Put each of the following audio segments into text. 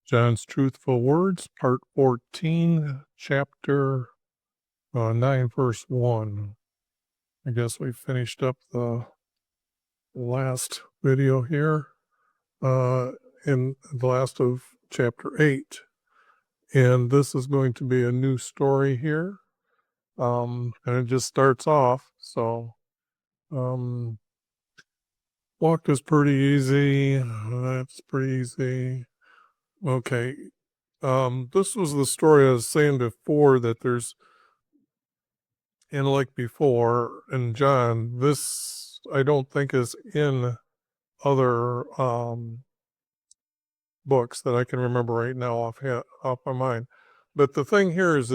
John's Truthful Words, Part 14, Chapter 9, Verse 1. I guess we finished up the last video here in the last of Chapter 8. And this is going to be a new story here. And it just starts off. So, walk is pretty easy. That's pretty easy. Okay. This was the story I was saying before that there's, and like before in John, this I don't think is in other books that I can remember right now off my mind. But the thing here is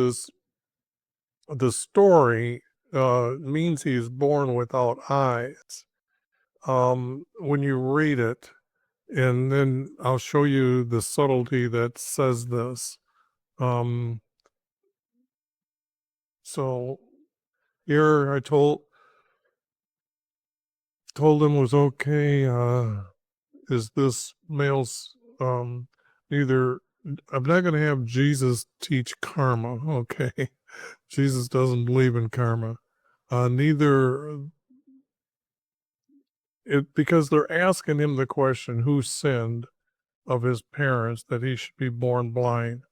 the story means he's born without eyes. When you read it, and then I'll show you the subtlety that says this. So here I told him was okay. Is this male's neither? I'm not going to have Jesus teach karma. Okay, Jesus doesn't believe in karma. Neither it because they're asking him the question, who sinned of his parents that he should be born blind?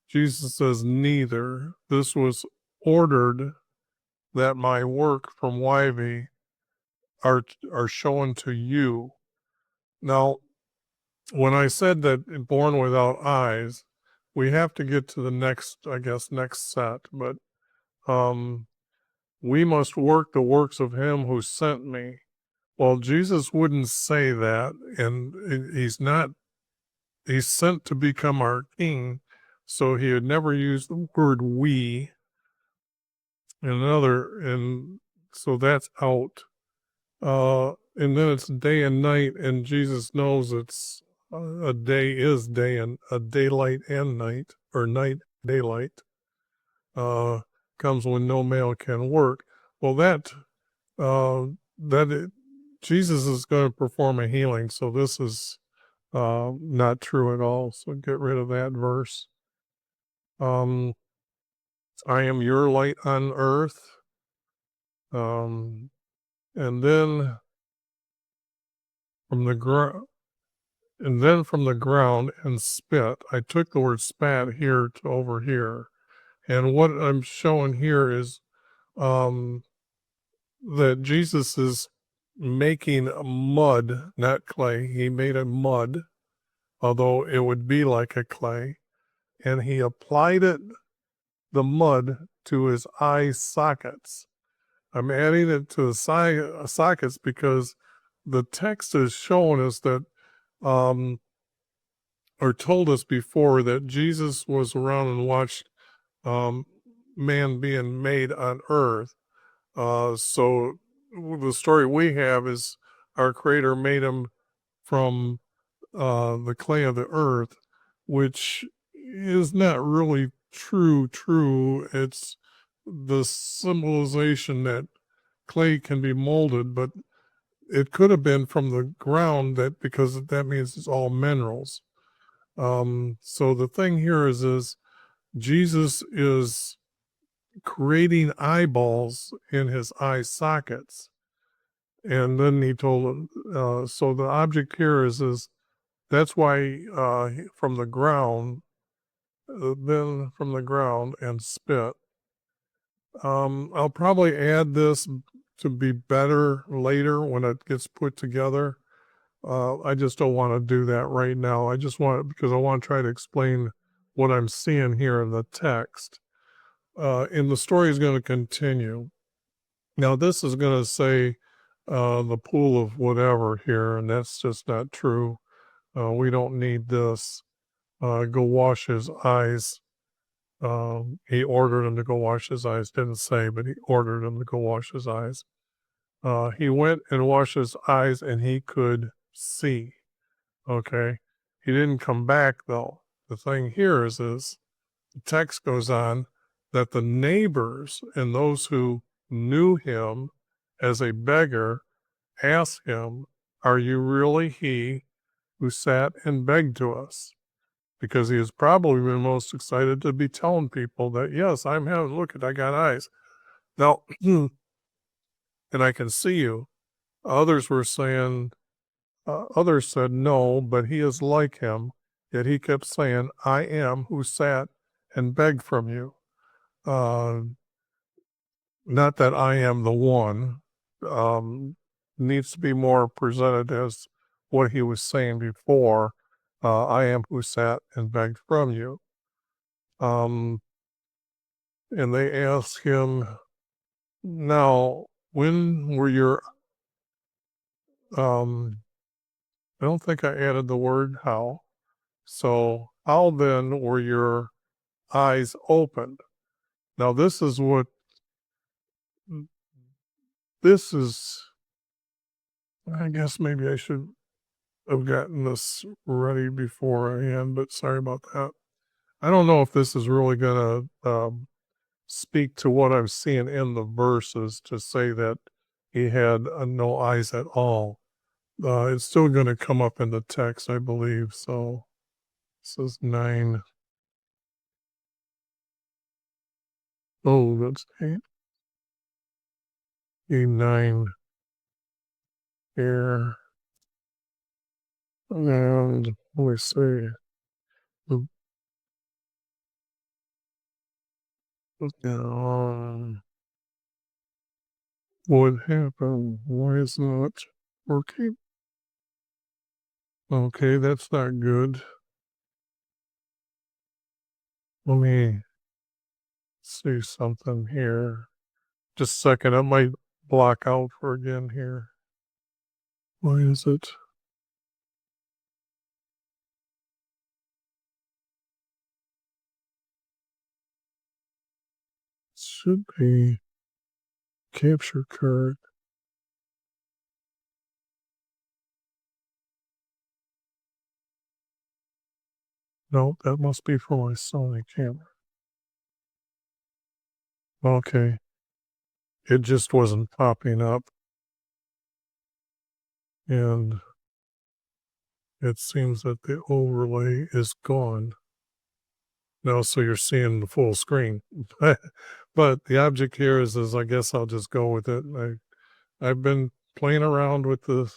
Jesus says neither. This was ordered that my work from YV are shown to you. Now, when I said that born without eyes, we have to get to the next set. But we must work the works of him who sent me. Well, Jesus wouldn't say that, and he's sent to become our king, so he would never use the word we. And so that's out. And then it's day and night, and Jesus knows it's a day is day and a daylight and night, or night daylight, comes when no male can work. Well, Jesus is going to perform a healing, so this is not true at all. So get rid of that verse. I am your light on earth. And then from the ground. And then from the ground and spit. I took the word spat here to over here. And what I'm showing here is that Jesus is making a mud, not clay. He made a mud, although it would be like a clay. And he applied the mud to his eye sockets. I'm adding it to the sockets because the text is showing us that or told us before that Jesus was around and watched man being made on earth. So the story we have is our Creator made him from the clay of the earth, which is not really true. It's the symbolization that clay can be molded, but it could have been from the ground because that means it's all minerals. So the thing here is Jesus is creating eyeballs in his eye sockets. And then he told him, so the object here is that's why from the ground, then from the ground and spit. I'll probably add this to be better later when it gets put together. I just don't want to do that right now. Because I want to try to explain what I'm seeing here in the text. And the story is going to continue. Now, this is going to say the pool of whatever here, and that's just not true. We don't need this. Go wash his eyes. He ordered him to go wash his eyes. Didn't say, but he ordered him to go wash his eyes. He went and washed his eyes, and he could see. Okay. He didn't come back, though. The thing here is the text goes on that the neighbors and those who knew him as a beggar asked him, "Are you really he who sat and begged to us?" because he has probably been most excited to be telling people that, yes, I'm having, look at, I got eyes. Now, and I can see you. Others were saying, others said no, but he is like him. Yet he kept saying, I am who sat and begged from you. Uh, Not that I am the one. Needs to be more presented as what he was saying before. I am who sat and begged from you. And they asked him, now, when were your, I don't think I added the word how. So, how then were your eyes opened? Now, this is, I guess maybe I should have gotten this ready beforehand, but sorry about that. I don't know if this is really going to speak to what I'm seeing in the verses to say that he had no eyes at all. It's still going to come up in the text, I believe. So this is 9. Oh, that's 8. 9 here. And let me see. What happened? Why is not working? Okay, that's not good. Let me see something here. Just a second, I might block out for again here. Why is it? Should be capture card. No, that must be for my Sony camera. Okay. It just wasn't popping up. And it seems that the overlay is gone. Now, so you're seeing the full screen. But the object here is I guess I'll just go with it. I've been playing around with the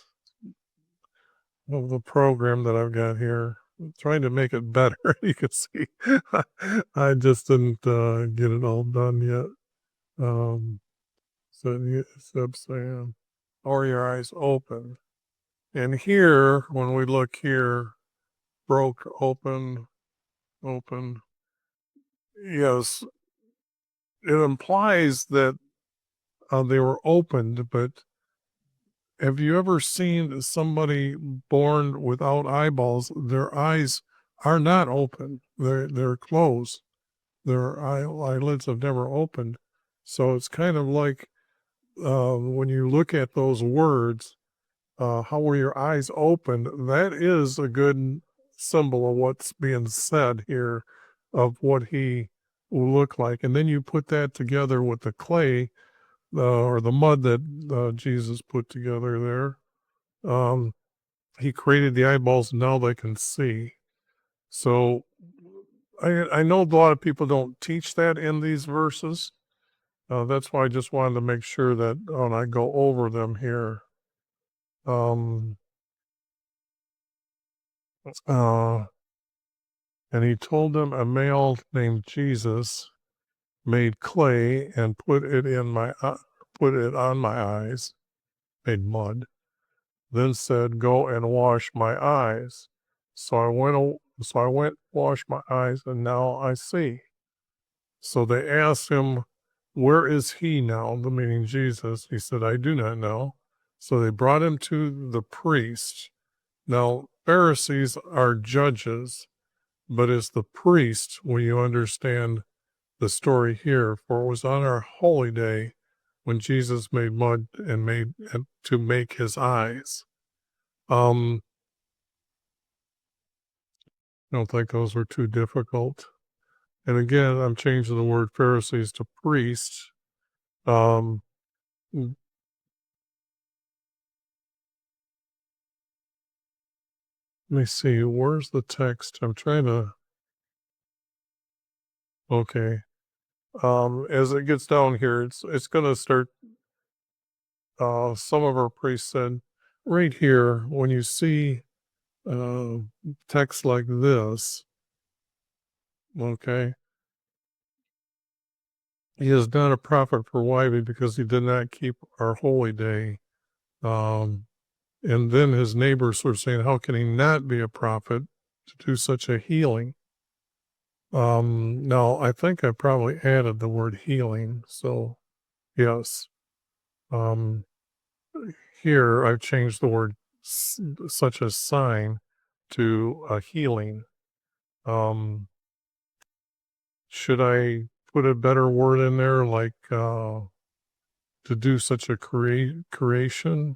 program that I've got here, trying to make it better. You can see, I just didn't get it all done yet. So except saying, or your eyes open. And here, when we look here, broke, open, open. Yes, it implies that they were opened, but have you ever seen somebody born without eyeballs? Their eyes are not open. They're closed. Their eyelids have never opened. So it's kind of like when you look at those words, how were your eyes opened? That is a good symbol of what's being said here, of what he will look like. And then you put that together with the clay or the mud that Jesus put together there. He created the eyeballs, and now they can see. So I know a lot of people don't teach that in these verses. That's why I just wanted to make sure that when I go over them here, um, and he told them a male named Jesus made clay and put it on my eyes, made mud, then said, "Go and wash my eyes." So I went, washed my eyes, and now I see. So they asked him, "Where is he now?" The meaning Jesus. He said, "I do not know." So they brought him to the priest. Now, Pharisees are judges, but it's the priest when you understand the story here. For it was on our holy day when Jesus made mud and to make his eyes. I don't think those were too difficult. And again, I'm changing the word Pharisees to priests. Um, Let me see, where's the text? I'm trying to, okay. As it gets down here, it's going to start, some of our priests said, right here, when you see uh, text like this, okay, he is not a prophet for YV because he did not keep our holy day. And then his neighbors were saying, how can he not be a prophet to do such a healing? Now, I think I probably added the word healing. So, yes. Um, Here, I've changed the word such a sign to a healing. Should I put a better word in there, like to do such a creation?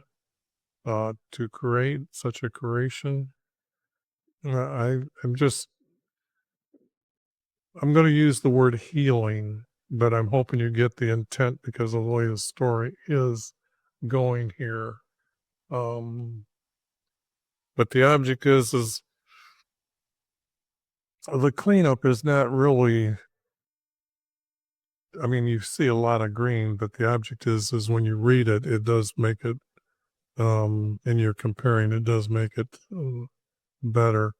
To create such a creation? I'm just, I'm going to use the word healing, but I'm hoping you get the intent because of the way the story is going here. But the object is the cleanup is not really, I mean, you see a lot of green, but the object is when you read it, it does make it, and you're comparing, it does make it better.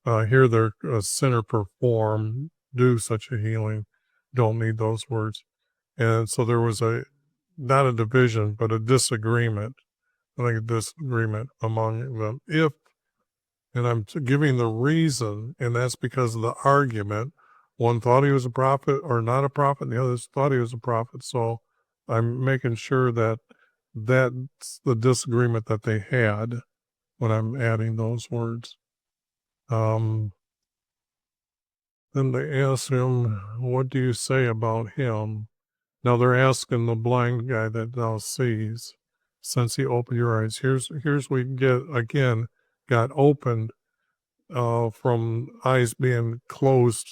Here, they're a sinner perform, do such a healing, don't need those words. And so there was not a division, but a disagreement. I think a disagreement among them. And I'm giving the reason, and that's because of the argument. One thought he was a prophet or not a prophet, and the others thought he was a prophet. So I'm making sure that that's the disagreement that they had when I'm adding those words. Then they asked him, what do you say about him? Now they're asking the blind guy that now sees, since he opened your eyes. Here's we get again, got opened from eyes being closed,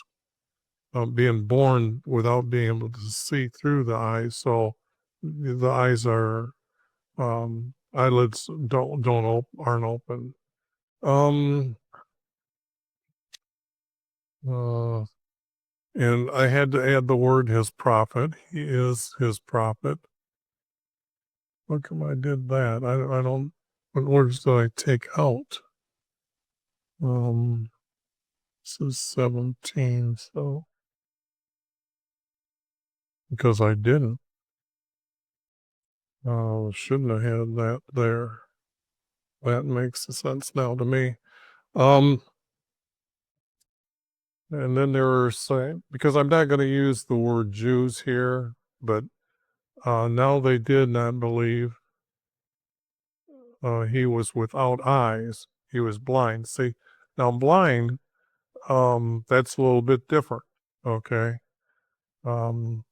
being born without being able to see through the eyes. So the eyes are eyelids aren't open. Uh, and I had to add the word his prophet. He is his prophet. How come I did that? I don't. What words did I take out? This is 17. So because I didn't. Shouldn't have had that there. That makes sense now to me. And then there were saying, because I'm not going to use the word Jews here, but now they did not believe he was without eyes. He was blind. See, now blind, that's a little bit different. Okay. And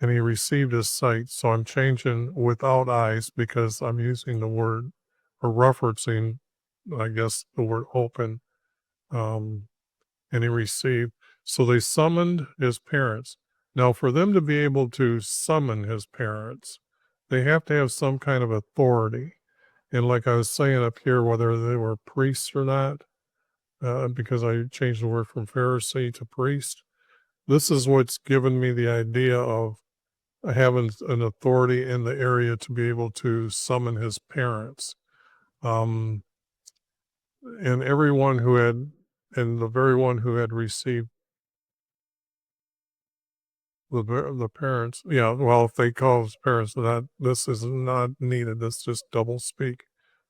he received his sight. So I'm changing without eyes because I'm using the word or referencing, I guess, the word open. And he received. So they summoned his parents. Now, for them to be able to summon his parents, they have to have some kind of authority. And like I was saying up here, whether they were priests or not, because I changed the word from Pharisee to priest, this is what's given me the idea of having an authority in the area to be able to summon his parents. And everyone who had, and the very one who had received the parents, yeah, well, if they call his parents, that this is not needed. This just double speak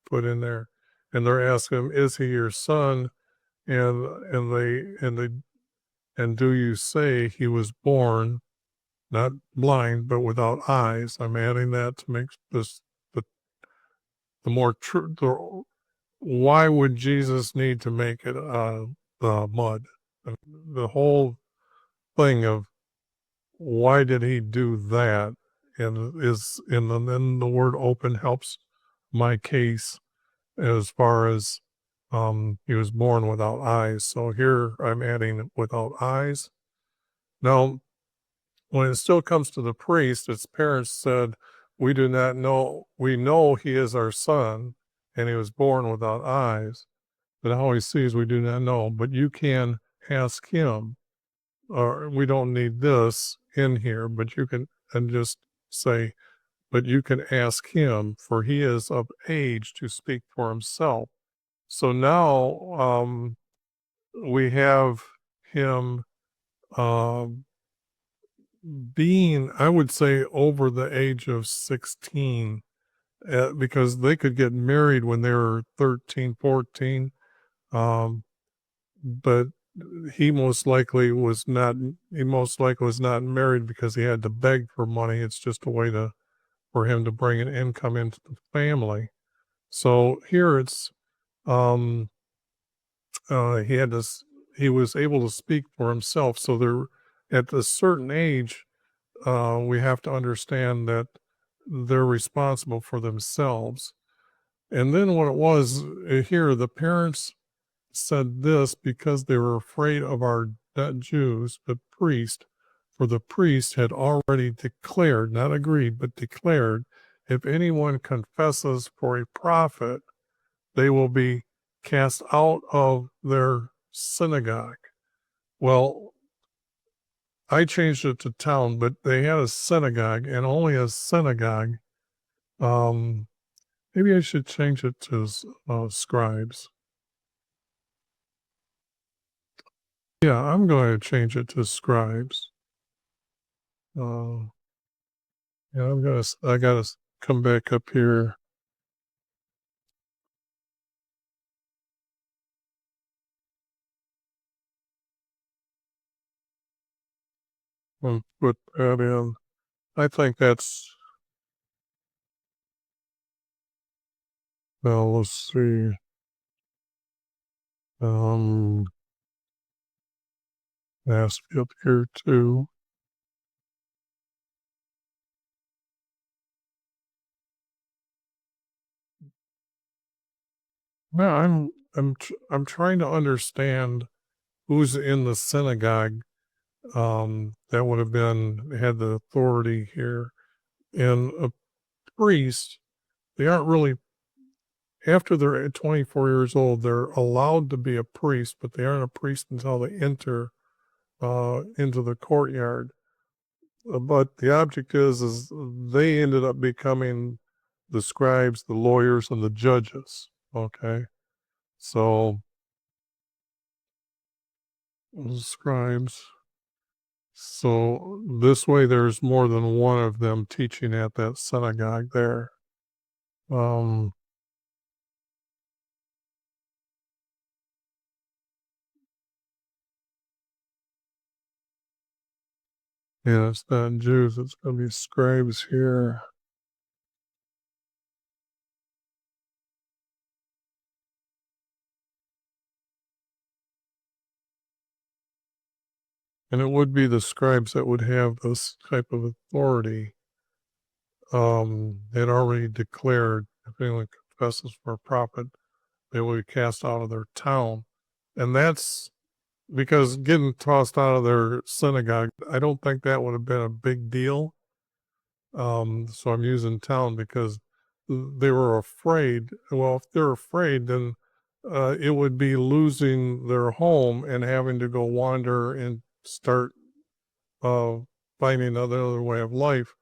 put in there. And they're asking him, is he your son? And do you say he was born not blind but without eyes? I'm adding that to make this the more true. Why would Jesus need to make it the mud? The whole thing of why did he do that? And then the word open helps my case as far as he was born without eyes. So here I'm adding without eyes. Now, when it still comes to the priest, its parents said, we do not know, we know he is our son and he was born without eyes. but how he sees we do not know. But you can ask him, or we don't need this in here, but you can, and just say, but you can ask him, for he is of age to speak for himself. So now we have him being, I would say, over the age of 16, because they could get married when they were 13, 14. But he most likely was not, married because he had to beg for money. It's just a way for him to bring an income into the family. So here it's, um, he had to, he was able to speak for himself. So there, at a certain age, we have to understand that they're responsible for themselves. And then what it was here, the parents said this because they were afraid of our, not Jews, but priest, for the priest had already declared, not agreed, but declared, if anyone confesses for a prophet, they will be cast out of their synagogue. Well, I changed it to town, but they had a synagogue, and only a synagogue. Maybe I should change it to scribes. Yeah, I'm going to change it to scribes. Yeah, I gotta come back up here. And put that in. I think that's, well, let's see. Ask up here too. No, I'm trying to understand who's in the synagogue. That would have been, had the authority here. And a priest, they aren't really, after they're 24 years old, they're allowed to be a priest, but they aren't a priest until they enter into the courtyard. But the object is they ended up becoming the scribes, the lawyers, and the judges. Okay, so the scribes. So this way, there's more than one of them teaching at that synagogue there. Um, yeah, it's not Jews. It's going to be scribes here. And it would be the scribes that would have this type of authority. They'd already declared if anyone confesses for a prophet, they will be cast out of their town. And that's because getting tossed out of their synagogue, I don't think that would have been a big deal. So I'm using town because they were afraid. Well, if they're afraid, then it would be losing their home and having to go wander and start uh, finding another way of life.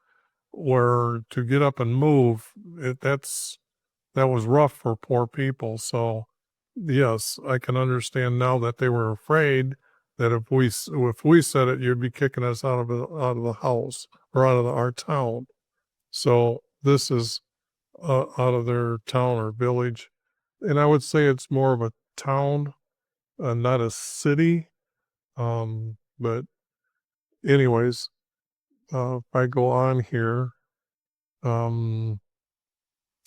Where to get up and move, that was rough for poor people. So yes, I can understand now that they were afraid that if we said it, you'd be kicking us out of the house or out of our town. So this is out of their town or village, and I would say it's more of a town, not a city. But anyways, if I go on here, um,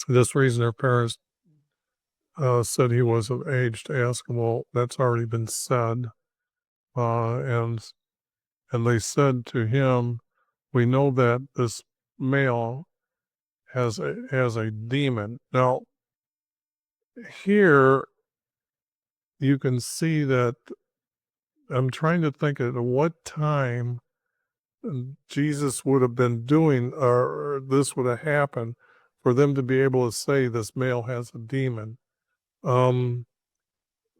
this reason their parents said he was of age to ask him. Well, that's already been said, and they said to him, "We know that this male has a demon." Now, here you can see that I'm trying to think at what time Jesus would have been doing, or this would have happened, for them to be able to say this male has a demon. Um,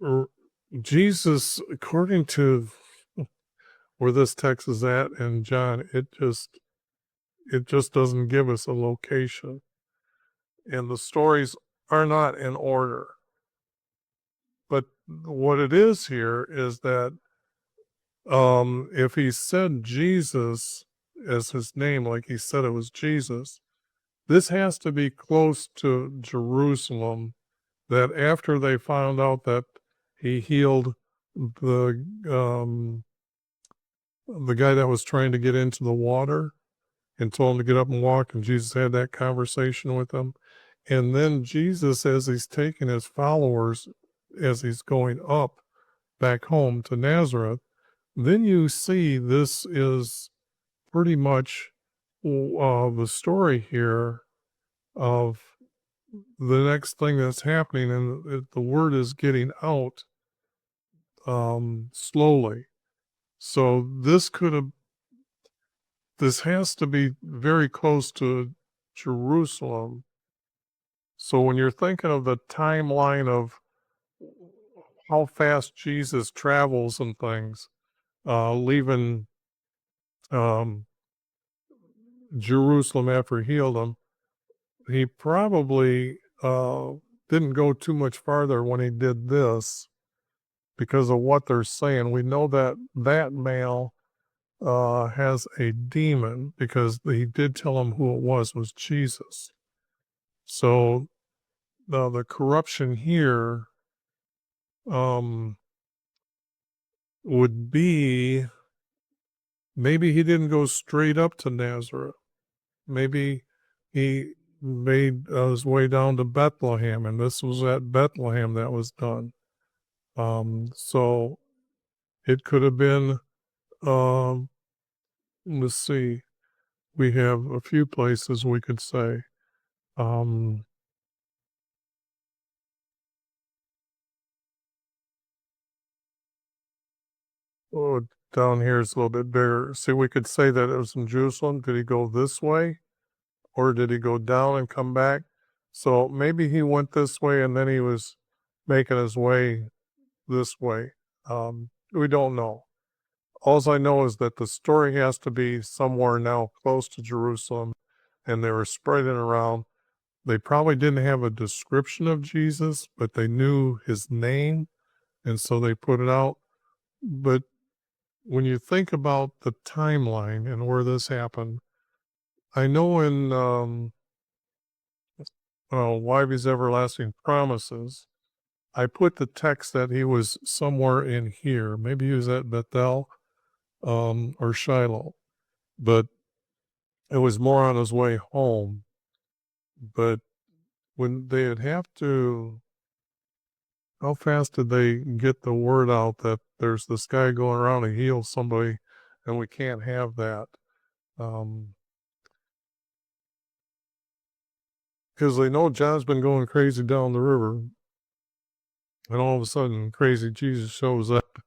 er, Jesus, according to where this text is at in John, it just doesn't give us a location, and the stories are not in order. But what it is here is that if he said Jesus as his name, like he said it was Jesus, this has to be close to Jerusalem. That after they found out that he healed the the guy that was trying to get into the water and told him to get up and walk, and Jesus had that conversation with him. And then Jesus, as he's taking his followers, as he's going up back home to Nazareth, then you see this is pretty much the story here of the next thing that's happening, and the word is getting out slowly. So this has to be very close to Jerusalem. So when you're thinking of the timeline of how fast Jesus travels and things, leaving um, Jerusalem after he healed him, he probably didn't go too much farther when he did this because of what they're saying. We know that that male has a demon because he did tell him who it was Jesus. So the corruption here would be maybe he didn't go straight up to Nazareth. Maybe he made his way down to Bethlehem, and this was at Bethlehem that was done. So it could have been, um, let's see, we have a few places we could say. Um, oh, down here is a little bit bigger. See, we could say that it was in Jerusalem. Did he go this way? Or did he go down and come back? So maybe he went this way and then he was making his way this way. We don't know. All I know is that the story has to be somewhere now close to Jerusalem, and they were spreading around. They probably didn't have a description of Jesus, but they knew his name, and so they put it out. But when you think about the timeline and where this happened, I know in YHVH'S Everlasting Promises, I put the text that he was somewhere in here. Maybe he was at Bethel or Shiloh, but it was more on his way home. But when they'd have to, how fast did they get the word out that there's this guy going around to heal somebody, and we can't have that? Because they know John's been going crazy down the river, and all of a sudden, crazy Jesus shows up.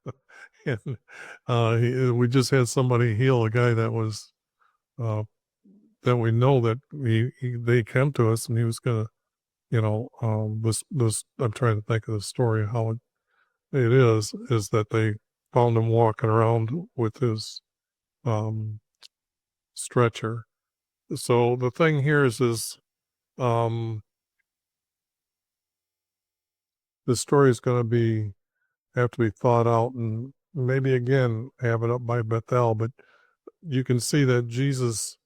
And we just had somebody heal a guy that was that we know that they came to us, and he was gonna, this I'm trying to think of the story how it is that they found him walking around with his stretcher. So the thing here is um, the story is going to have to be thought out, and maybe again have it up by Bethel, but you can see that Jesus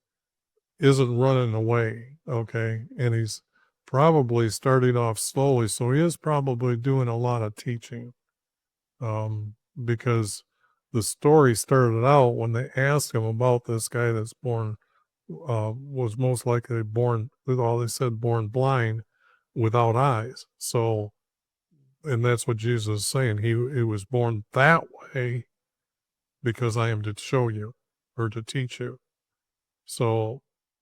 isn't running away, okay, and he's probably starting off slowly, so he is probably doing a lot of teaching, because the story started out when they asked him about this guy that's born, was most likely born, well, they said born blind without eyes. So, and that's what Jesus is saying. He was born that way because I am to show you or to teach you. So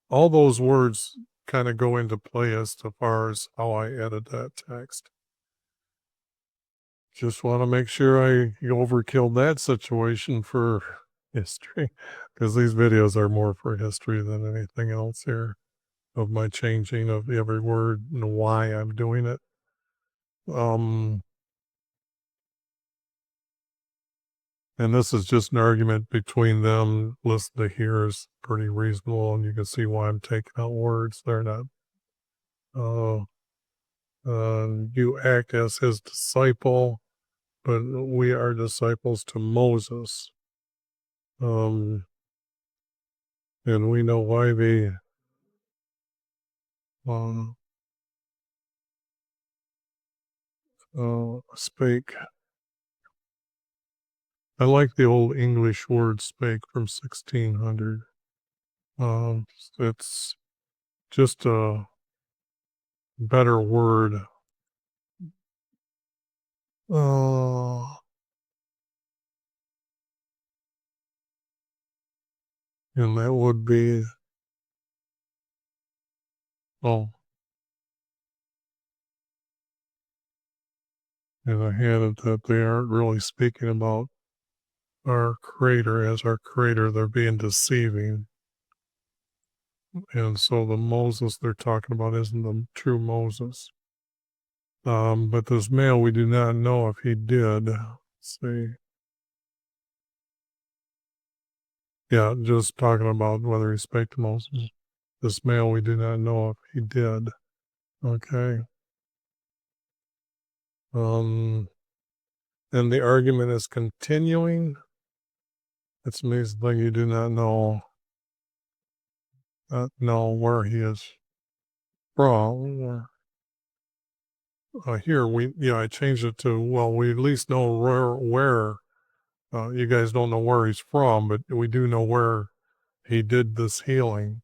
all those words kind of go into play as far as how I edit that text. Just want to make sure I overkilled that situation for history, because these videos are more for history than anything else here, of my changing of every word and why I'm doing it. And this is just an argument between them. Listen to here is pretty reasonable, and you can see why I'm taking out words. They're not. You act as his disciple, but we are disciples to Moses. And we know why they spake. I like the old English word spake from 1600. It's just a better word. And that would be, and I had it that they aren't really speaking about our Creator as our Creator. They're being deceiving. And so the Moses they're talking about isn't the true Moses. But this male, we do not know if he did. Let's see. Yeah, just talking about whether he spake to Moses. This male, we do not know if he did. Okay. And the argument is continuing. It's amazing thing you do not know where he is from. Here I changed it to, well, we at least know where you guys don't know where he's from, but we do know where he did this healing.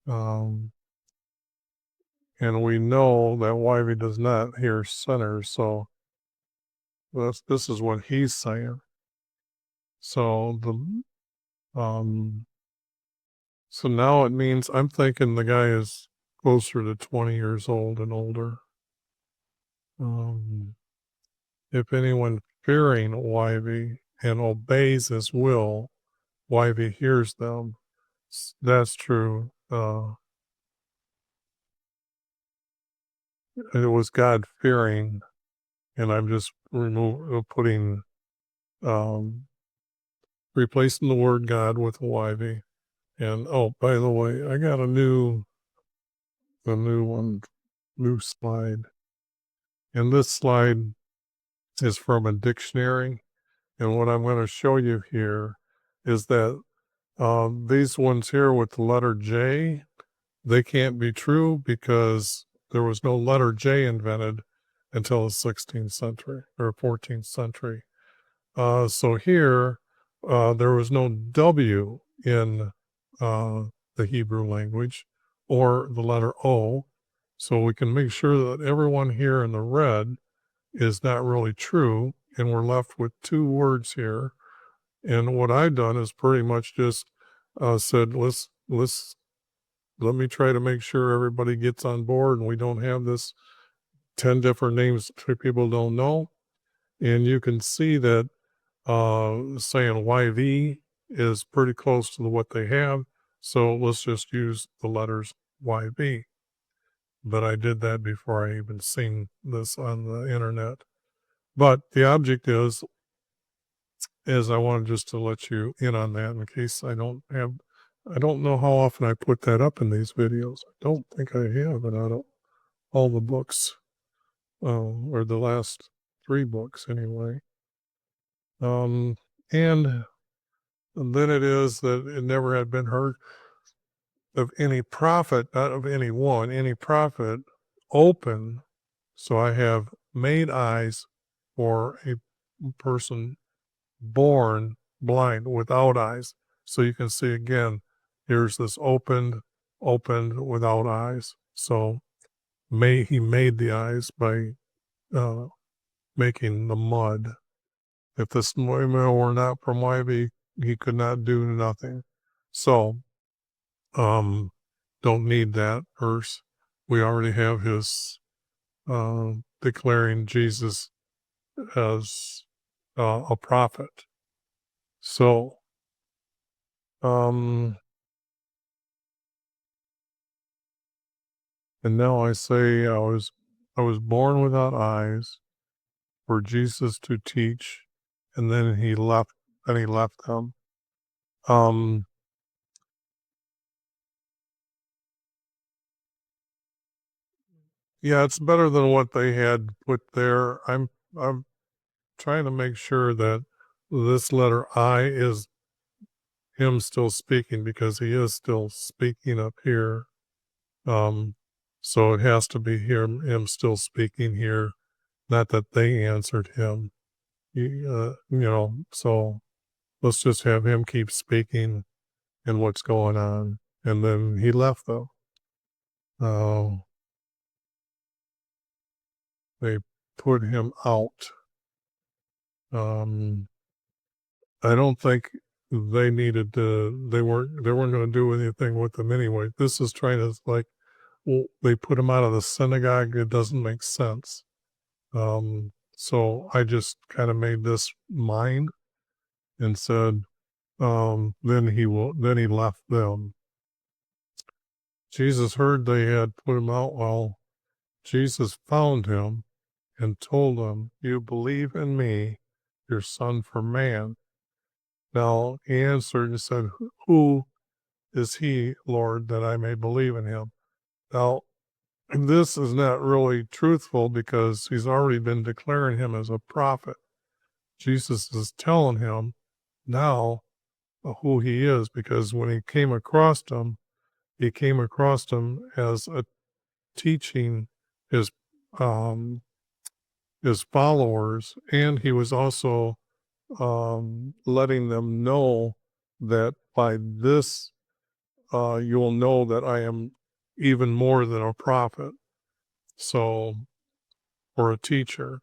And we know that YV does not hear sinners, so this is what he's saying. So so now it means I'm thinking the guy is closer to 20 years old and older. If anyone fearing YV and obeys his will, YV hears them. That's true. It was God fearing, and I'm just replacing the word God with YV. And by the way, I got a new slide. And this slide is from a dictionary. And what I'm going to show you here is that these ones here with the letter J, they can't be true because there was no letter J invented until the 16th century or 14th century. So here, there was no W in the Hebrew language or the letter O. So we can make sure that everyone here in the red is not really true. And we're left with two words here. And what I've done is pretty much just said, let me try to make sure everybody gets on board and we don't have this 10 different names that people don't know. And you can see that saying YV is pretty close to what they have. So let's just use the letters YV. But I did that before I even seen this on the internet. But the object is I wanted just to let you in on that in case I don't know how often I put that up in these videos. I don't think I have it out of all the books, or the last 3 books anyway. And then it is that it never had been heard of any prophet, not of any one, any prophet open. So I have made eyes for a person born blind without eyes. So you can see again, here's this opened without eyes. So he made the eyes by making the mud. If this were not from YV, he could not do nothing. So, don't need that verse. We already have his declaring Jesus as a prophet. So, and now I say I was born without eyes for Jesus to teach, and then he left then he left them. Um, yeah, it's better than what they had put there. I'm trying to make sure that this letter I is him still speaking, because he is still speaking up here. So it has to be him still speaking here, not that they answered him. So let's just have him keep speaking and what's going on. And then he left though. They put him out. Um, I don't think they needed to. They weren't going to do anything with them anyway. This is trying to, like, well, they put him out of the synagogue. It doesn't make sense. So I just kind of made this mine and said, then he left them. Jesus heard they had put him out. Well, Jesus found him and told him, "You believe in me, your son for man." Now he answered and said, "Who is he, Lord, that I may believe in him?" Now, this is not really truthful, because he's already been declaring him as a prophet. Jesus is telling him now who he is, because when he came across him, as a teaching his um, his followers, and he was also letting them know that by this you will know that I am even more than a prophet, so, or a teacher.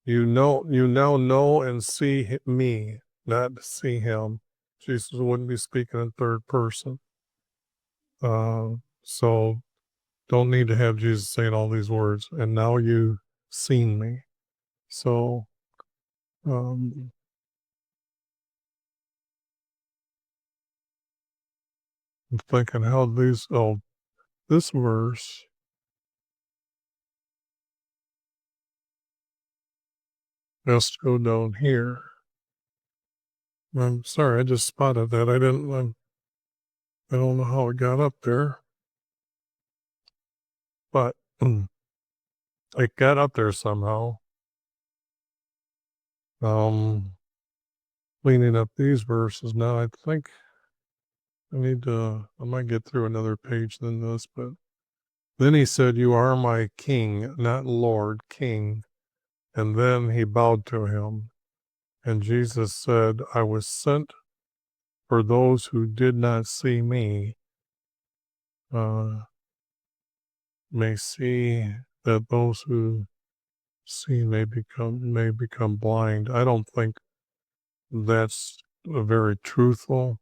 You now know and see me, not see him. Jesus wouldn't be speaking in third person. So don't need to have Jesus saying all these words. And now you've seen me. So I'm thinking how this verse has to go down here. I'm sorry, I just spotted that. I don't know how it got up there, but it got up there somehow. Cleaning up these verses now. I think I might get through another page than this, but then he said, "You are my king," not Lord, king. And then he bowed to him. And Jesus said, "I was sent for those who did not see me, may see, that those who see may become blind." I don't think that's very truthful.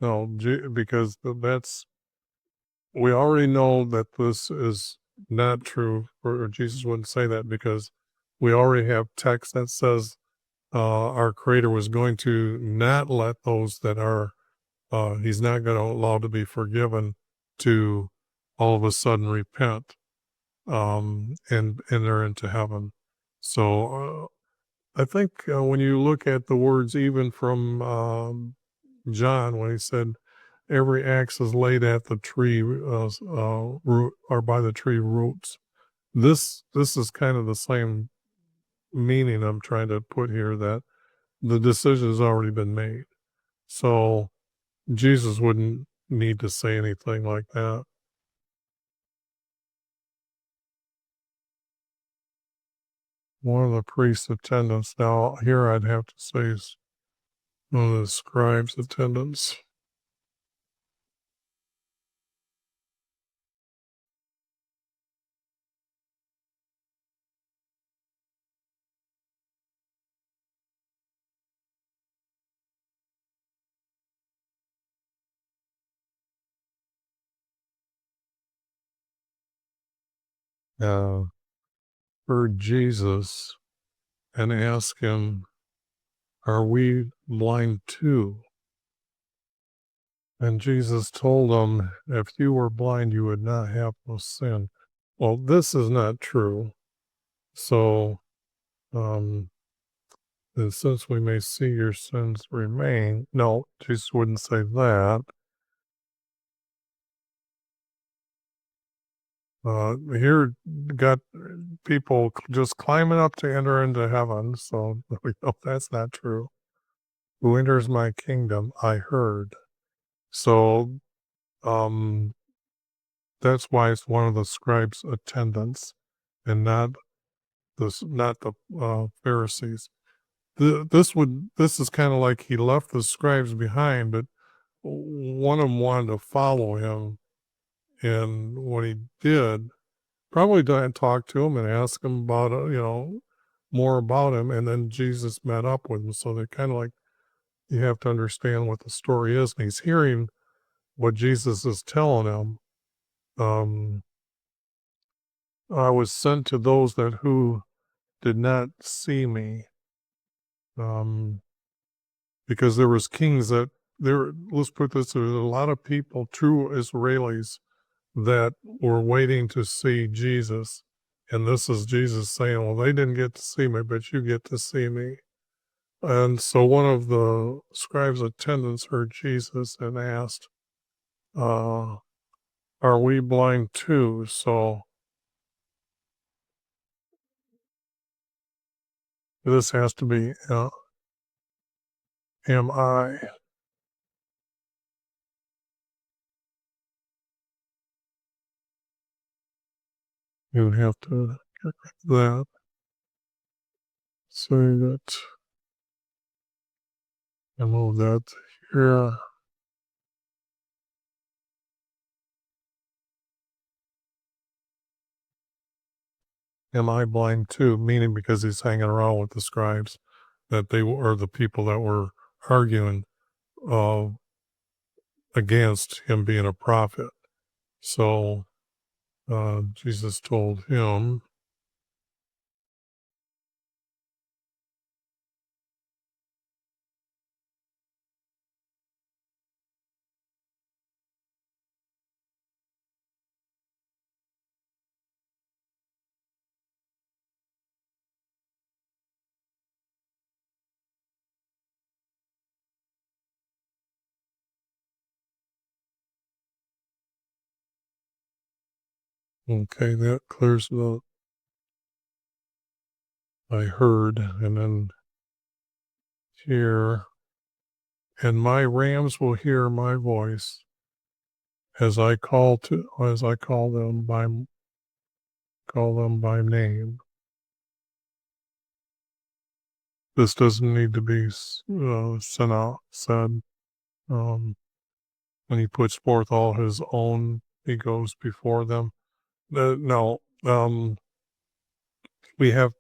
No, because we already know that this is not true, or Jesus wouldn't say that, because we already have text that says our Creator was going to not let those that are, he's not going to allow to be forgiven, to all of a sudden repent and enter into heaven. So I think when you look at the words, even from John, when he said, "Every axe is laid at the tree root, or by the tree roots." This is kind of the same meaning I'm trying to put here, that the decision has already been made. So Jesus wouldn't need to say anything like that. One of the priest's attendants. Now here I'd have to say is one of the scribes' attendants. Heard Jesus and asked him, "Are we blind too?" And Jesus told him, "If you were blind, you would not have no sin." well, this is not true. So, um, and since we may see your sins remain, no, Jesus wouldn't say that. Here got people just climbing up to enter into heaven, so we know that's not true. Who enters my kingdom, I heard. So, that's why it's one of the scribes' attendants, and not the Pharisees. This is kind of like he left the scribes behind, but one of them wanted to follow him, and when he did, probably didn't talk to him and ask him about more about him, and then Jesus met up with him. So they kind of like, you have to understand what the story is, and he's hearing what Jesus is telling him. Um, I was sent to those that who did not see me, because there was kings that there. Let's put this: there was a lot of people, true Israelis, that were waiting to see Jesus, and this is Jesus saying, "Well, they didn't get to see me, but you get to see me." And so one of the scribes' attendants heard Jesus and asked, "Are we blind too?" So this has to be, am I? You have to get rid of that. Say that and move that here. Am I blind too? Meaning because he's hanging around with the scribes, that they were the people that were arguing uh, against him being a prophet. So Jesus told him, okay, that clears the, I heard, and then here, and my rams will hear my voice as I call them by name. This doesn't need to be said. Um, when he puts forth all his own, he goes before them. No,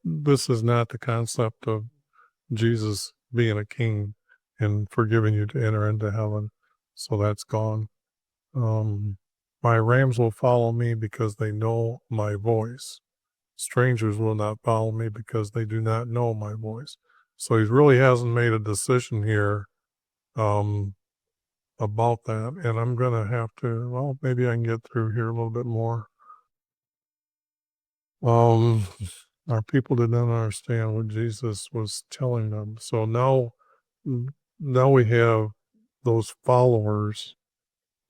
this is not the concept of Jesus being a king and forgiving you to enter into heaven. So that's gone. My rams will follow me because they know my voice. Strangers will not follow me because they do not know my voice. So he really hasn't made a decision here about that. And I'm going to have to, well, maybe I can get through here a little bit more. Our people did not understand what Jesus was telling them. So now we have those followers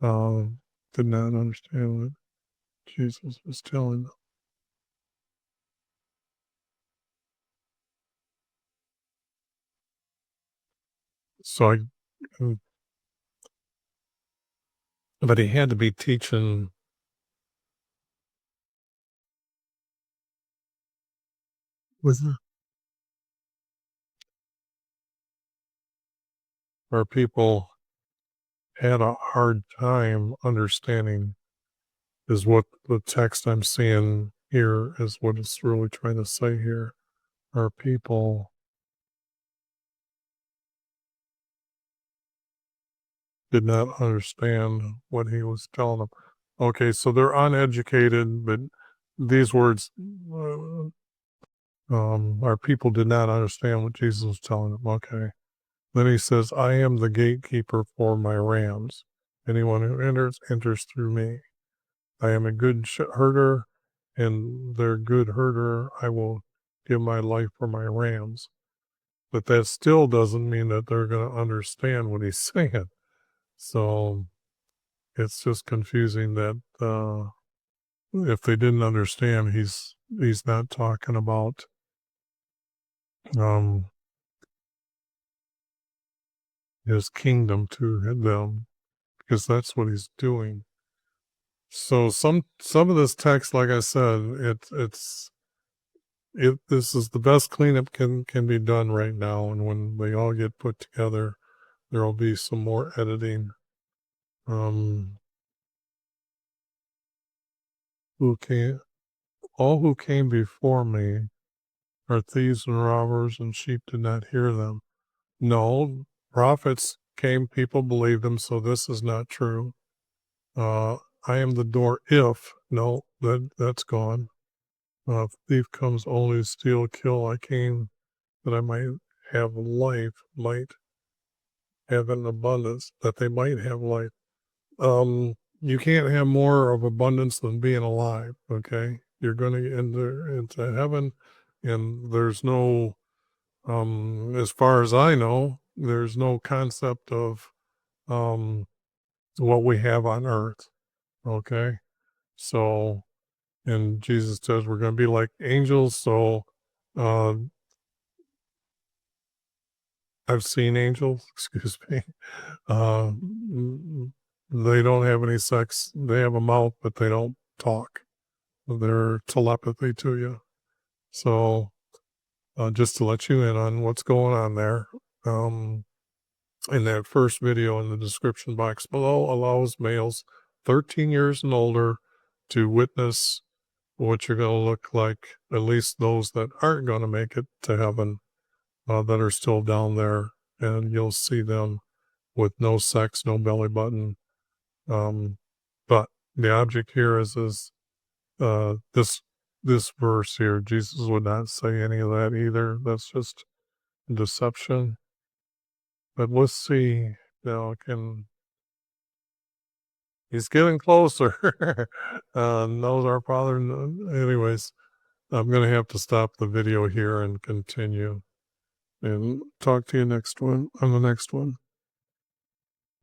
did not understand what Jesus was telling them. So but he had to be teaching. Was our people had a hard time understanding is what the text I'm seeing here is what it's really trying to say here. Our people did not understand what he was telling them. Okay, so they're uneducated, but these words, our people did not understand what Jesus was telling them. Okay. Then he says, I am the gatekeeper for my rams. Anyone who enters through me. I am a good herder, and their good herder, I will give my life for my rams. But that still doesn't mean that they're going to understand what he's saying. So it's just confusing that if they didn't understand, he's not talking about his kingdom to them, because that's what he's doing. So some of this text, like I said, this is the best cleanup can be done right now, and when they all get put together, there will be some more editing. All who came before me are thieves and robbers, and sheep did not hear them. No, prophets came, people believed them, so this is not true. I am the door if, no, that's gone. Thief comes only to steal, kill. I came that I might have life, might have an abundance, that they might have life. You can't have more of abundance than being alive, okay? You're going to enter into heaven, and there's no, as far as I know, there's no concept of what we have on earth, okay? So, and Jesus says we're going to be like angels, so uh, I've seen angels, excuse me. Uh, they don't have any sex. They have a mouth, but they don't talk. They're telepathy to you. So just to let you in on what's going on there, in that first video in the description box below, allows males 13 years and older to witness what you're going to look like, at least those that aren't going to make it to heaven, that are still down there, and you'll see them with no sex, no belly button. But the object here is this verse here. Jesus would not say any of that either. That's just deception. But let's see now. He's getting closer? Knows our Father. Anyways, I'm going to have to stop the video here and continue, and talk to you on the next one.